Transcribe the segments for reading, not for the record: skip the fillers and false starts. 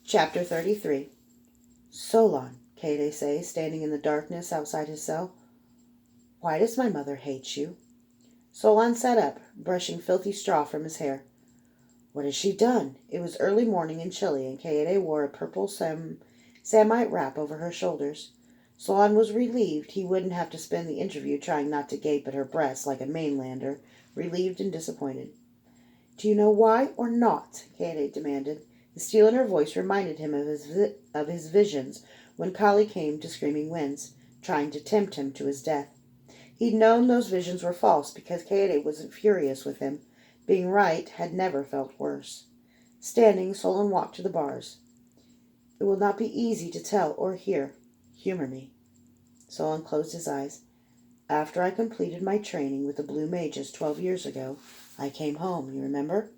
Chapter 33. Solon, Kaede says, standing in the darkness outside his cell. Why does my mother hate you? Solon sat up, brushing filthy straw from his hair. What has she done? It was early morning and chilly, and Kaede wore a purple samite wrap over her shoulders. Solon was relieved he wouldn't have to spend the interview trying not to gape at her breasts like a mainlander, relieved and disappointed. Do you know why or not? Kaede demanded. The steel in her voice reminded him of his visions when Kali came to Screaming Winds, trying to tempt him to his death. He'd known those visions were false because Kaede wasn't furious with him. Being right had never felt worse. Standing, Solon walked to the bars. It will not be easy to tell or hear. Humor me. Solon closed his eyes. After I completed my training with the Blue Mages 12 years ago, I came home, you remember?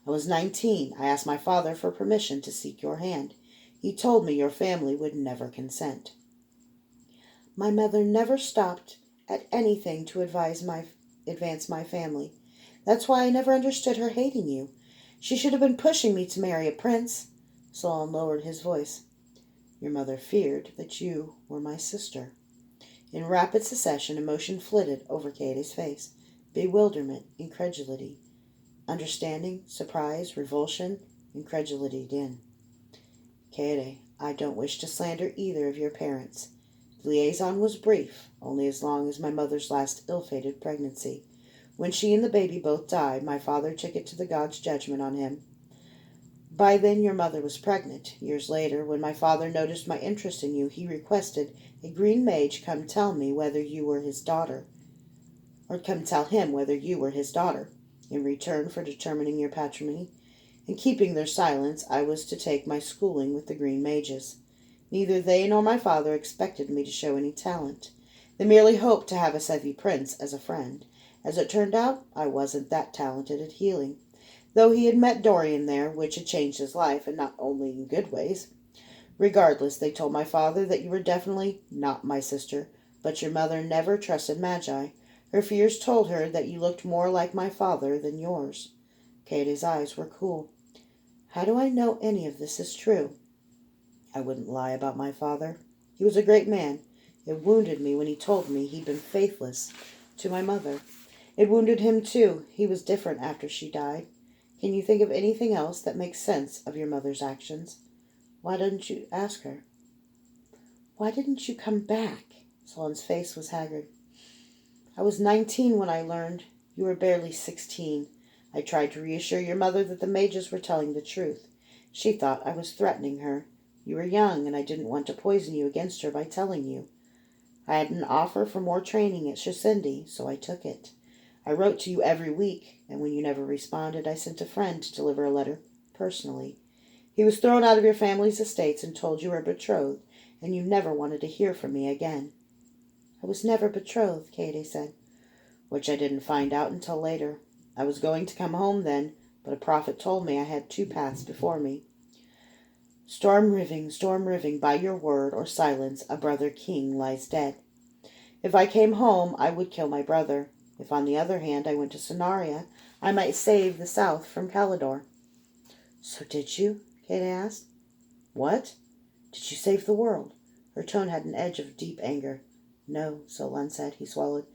I was 19. I asked my father for permission to seek your hand. He told me your family would never consent. My mother never stopped at anything to advance my family. That's why I never understood her hating you. She should have been pushing me to marry a prince. Solon lowered his voice. Your mother feared that you were my sister. In rapid succession, emotion flitted over Kaede's face. Bewilderment, incredulity. Understanding, surprise, revulsion, incredulity again. Kaede, I don't wish to slander either of your parents. The liaison was brief, only as long as my mother's last ill-fated pregnancy. When she and the baby both died, my father took it to the gods' judgment on him. By then your mother was pregnant. Years later, when my father noticed my interest in you, he requested a green mage come tell me whether you were his daughter, or come tell him whether you were his daughter. In return for determining your patrimony and keeping their silence, I was to take my schooling with the green mages. Neither they nor my father expected me to show any talent. They merely hoped to have a Sethi prince as a friend. As it turned out, I wasn't that talented at healing, though he had met Dorian there, which had changed his life, and not only in good ways. Regardless, they told my father that you were definitely not my sister, but your mother never trusted magi. Her fears told her that you looked more like my father than yours. Kaede's eyes were cool. How do I know any of this is true? I wouldn't lie about my father. He was a great man. It wounded me when he told me he'd been faithless to my mother. It wounded him, too. He was different after she died. Can you think of anything else that makes sense of your mother's actions? Why didn't you ask her? Why didn't you come back? Solon's face was haggard. I was 19 when I learned. You were barely 16. I tried to reassure your mother that the mages were telling the truth. She thought I was threatening her. You were young, and I didn't want to poison you against her by telling you. I had an offer for more training at Shasindi, so I took it. I wrote to you every week, and when you never responded, I sent a friend to deliver a letter personally. He was thrown out of your family's estates and told you were betrothed, and you never wanted to hear from me again. I was never betrothed, Kaede said, which I didn't find out until later. I was going to come home then, but a prophet told me I had two paths before me. Storm riving, by your word or silence, a brother king lies dead. If I came home, I would kill my brother. If, on the other hand, I went to Sonaria, I might save the south from Calidor. So did you? Kaede asked. What? Did you save the world? Her tone had an edge of deep anger. No, Solon said. He swallowed.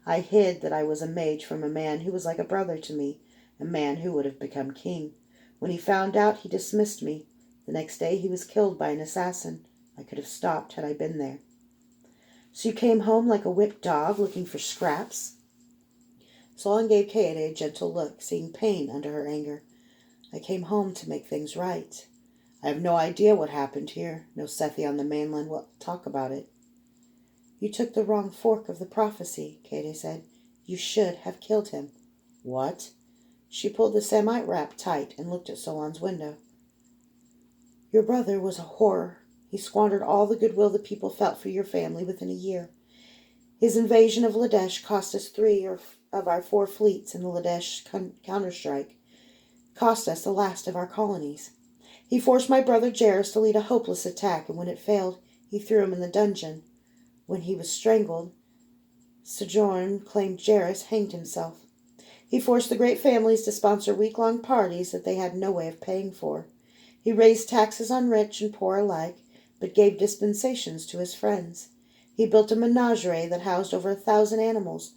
I hid that I was a mage from a man who was like a brother to me, a man who would have become king. When he found out, he dismissed me. The next day he was killed by an assassin. I could have stopped had I been there. So you came home like a whipped dog looking for scraps? Solon gave Kaede a gentle look, seeing pain under her anger. I came home to make things right. I have no idea what happened here. No Sethi on the mainland will talk about it. You took the wrong fork of the prophecy, Kaede said. You should have killed him. What? She pulled the samite wrap tight and looked at Solon's window. Your brother was a horror. He squandered all the goodwill the people felt for your family within a year. His invasion of Ladesh cost us 3 of our 4 fleets in the Ladesh counterstrike. Cost us the last of our colonies. He forced my brother Jairus to lead a hopeless attack, and when it failed, he threw him in the dungeon. When he was strangled, Sojourn claimed Jairus hanged himself. He forced the great families to sponsor week-long parties that they had no way of paying for. He raised taxes on rich and poor alike, but gave dispensations to his friends. He built a menagerie that housed over 1,000 animals,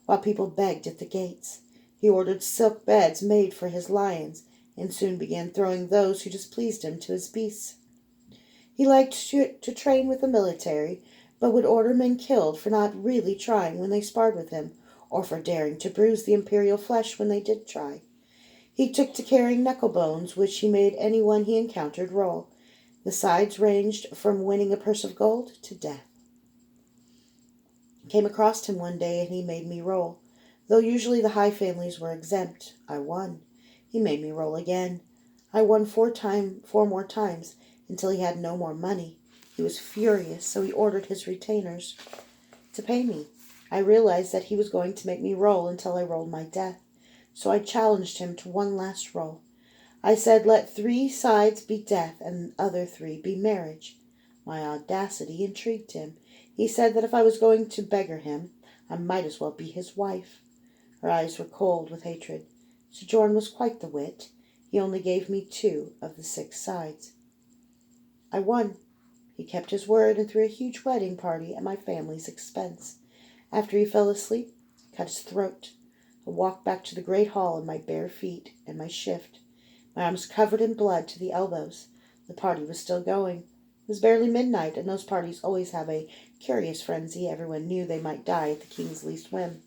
while people begged at the gates. He ordered silk beds made for his lions, and soon began throwing those who displeased him to his beasts. He liked to train with the military, but would order men killed for not really trying when they sparred with him, or for daring to bruise the imperial flesh when they did try. He took to carrying knuckle bones, which he made anyone he encountered roll. The sides ranged from winning a purse of gold to death. I came across him one day, and he made me roll. Though usually the high families were exempt, I won. He made me roll again. I won four more times, until he had no more money. He was furious, so he ordered his retainers to pay me. I realized that he was going to make me roll until I rolled my death, so I challenged him to one last roll. I said, let 3 sides be death and the other 3 be marriage. My audacity intrigued him. He said that if I was going to beggar him, I might as well be his wife. Her eyes were cold with hatred. Sojourn was quite the wit. He only gave me 2 of the 6 sides. I won. He kept his word and threw a huge wedding party at my family's expense. After he fell asleep, I cut his throat. I walked back to the great hall in my bare feet and my shift, my arms covered in blood to the elbows. The party was still going. It was barely midnight, and those parties always have a curious frenzy. Everyone knew they might die at the king's least whim.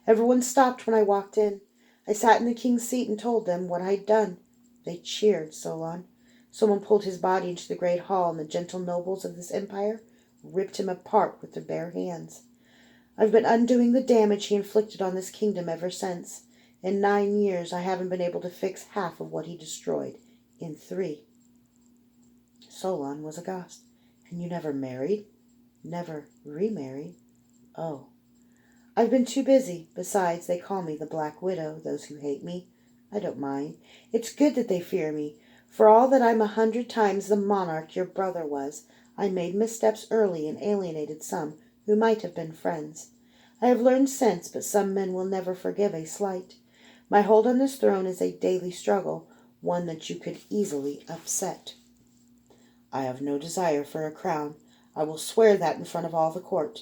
Everyone stopped when I walked in. I sat in the king's seat and told them what I had done. They cheered, Solon. Someone pulled his body into the great hall, and the gentle nobles of this empire ripped him apart with their bare hands. I've been undoing the damage he inflicted on this kingdom ever since. In 9 years, I haven't been able to fix half of what he destroyed in 3. Solon was aghast. And you never married? Never remarried? Oh. I've been too busy. Besides, they call me the Black Widow, those who hate me. I don't mind. It's good that they fear me. For all that I'm 100 times the monarch your brother was, I made missteps early and alienated some who might have been friends. I have learned since, but some men will never forgive a slight. My hold on this throne is a daily struggle, one that you could easily upset. I have no desire for a crown. I will swear that in front of all the court.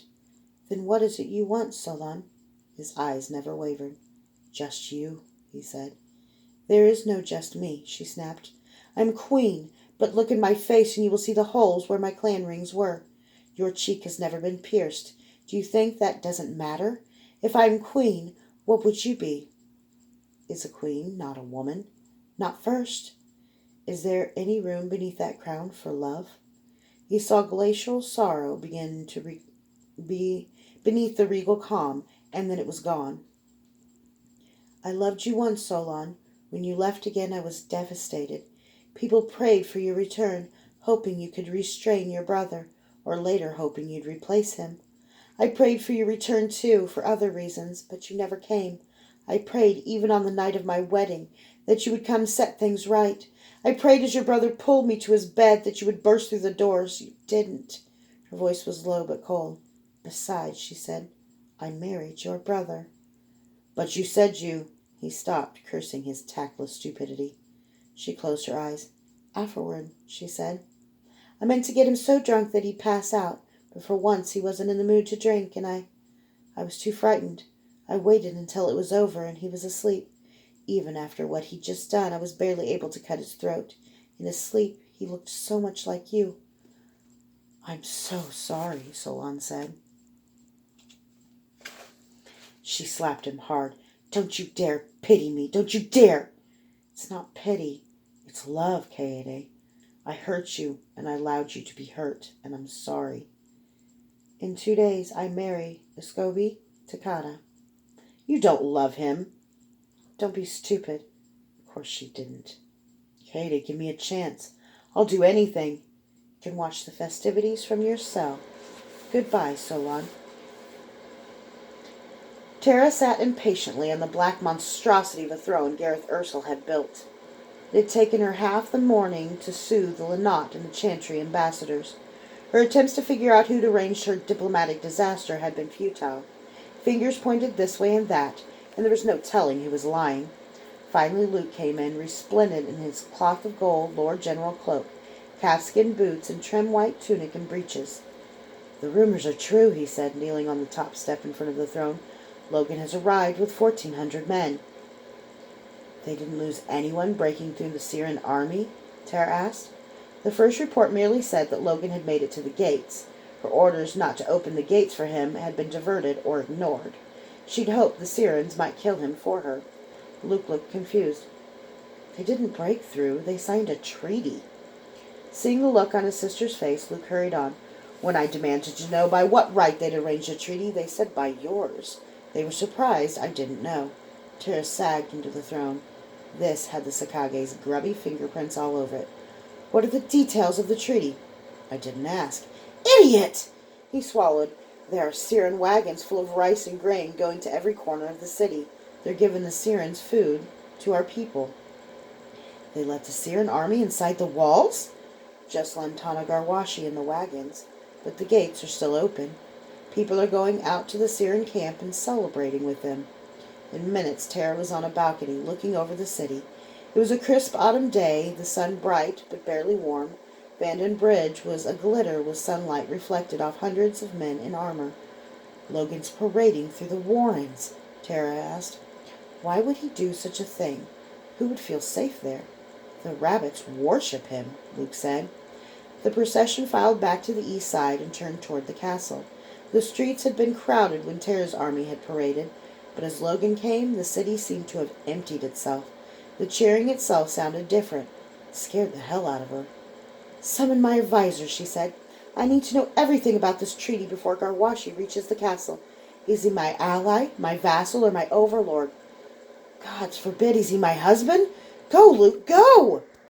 Then what is it you want, Solon? His eyes never wavered. Just you, he said. There is no just me, she snapped. I am queen, but look in my face and you will see the holes where my clan rings were. Your cheek has never been pierced. Do you think that doesn't matter? If I am queen, what would you be? Is a queen not a woman? Not first. Is there any room beneath that crown for love? He saw glacial sorrow begin to be beneath the regal calm, and then it was gone. I loved you once, Solon. When you left again, I was devastated. People prayed for your return, hoping you could restrain your brother, or later hoping you'd replace him. I prayed for your return, too, for other reasons, but you never came. I prayed, even on the night of my wedding, that you would come set things right. I prayed as your brother pulled me to his bed that you would burst through the doors. You didn't. Her voice was low but cold. Besides, she said, I married your brother. But you said you... He stopped, cursing his tactless stupidity. She closed her eyes. Afterward, she said. I meant to get him so drunk that he'd pass out, but for once he wasn't in the mood to drink, and I was too frightened. I waited until it was over and he was asleep. Even after what he'd just done, I was barely able to cut his throat. In his sleep, he looked so much like you. I'm so sorry, Solon said. She slapped him hard. Don't you dare pity me. Don't you dare. It's not pity. It's love, Kaede. I hurt you, and I allowed you to be hurt, and I'm sorry. In 2 days, I marry Escobi Takata. You don't love him. Don't be stupid. Of course she didn't. Kaede, give me a chance. I'll do anything. You can watch the festivities from your cell. Goodbye, Solon. Tara sat impatiently on the black monstrosity of a throne Gareth Ursel had built. It had taken her half the morning to soothe the Lanat and the Chantry ambassadors. Her attempts to figure out who'd arranged her diplomatic disaster had been futile. Fingers pointed this way and that, and there was no telling who was lying. Finally Luke came in, resplendent in his cloth of gold Lord General cloak, calfskin boots, and trim white tunic and breeches. "The rumors are true," he said, kneeling on the top step in front of the throne. "Logan has arrived with 1,400 men." "They didn't lose anyone breaking through the Syrian army?" Tara asked. The first report merely said that Logan had made it to the gates. Her orders not to open the gates for him had been diverted or ignored. She'd hoped the Syrians might kill him for her. Luke looked confused. "They didn't break through. They signed a treaty." Seeing the look on his sister's face, Luke hurried on. "When I demanded to know by what right they'd arranged a treaty, they said by yours. They were surprised I didn't know." Tara sagged into the throne. This had the Sakage's grubby fingerprints all over it. "What are the details of the treaty?" "I didn't ask." "Idiot!" He swallowed. "There are Syrian wagons full of rice and grain going to every corner of the city. They're giving the Syrians food to our people." "They let the Syrian army inside the walls?" "Just Lantana Garwashi in the wagons. But the gates are still open. People are going out to the Syrian camp and celebrating with them." In minutes Tara was on a balcony looking over the city. It was a crisp autumn day, the sun bright but barely warm. Vanden Bridge was aglitter with sunlight reflected off hundreds of men in armor. "Logan's parading through the warrens," Tara asked. "Why would he do such a thing? Who would feel safe there?" "The rabbits worship him," Luke said. The procession filed back to the east side and turned toward the castle. The streets had been crowded when Tara's army had paraded, but as Logan came, the city seemed to have emptied itself. The cheering itself sounded different. It scared the hell out of her. "Summon my advisor," she said. "I need to know everything about this treaty before Garwashi reaches the castle. Is he my ally, my vassal, or my overlord? Gods forbid, is he my husband? Go, Luke, go!"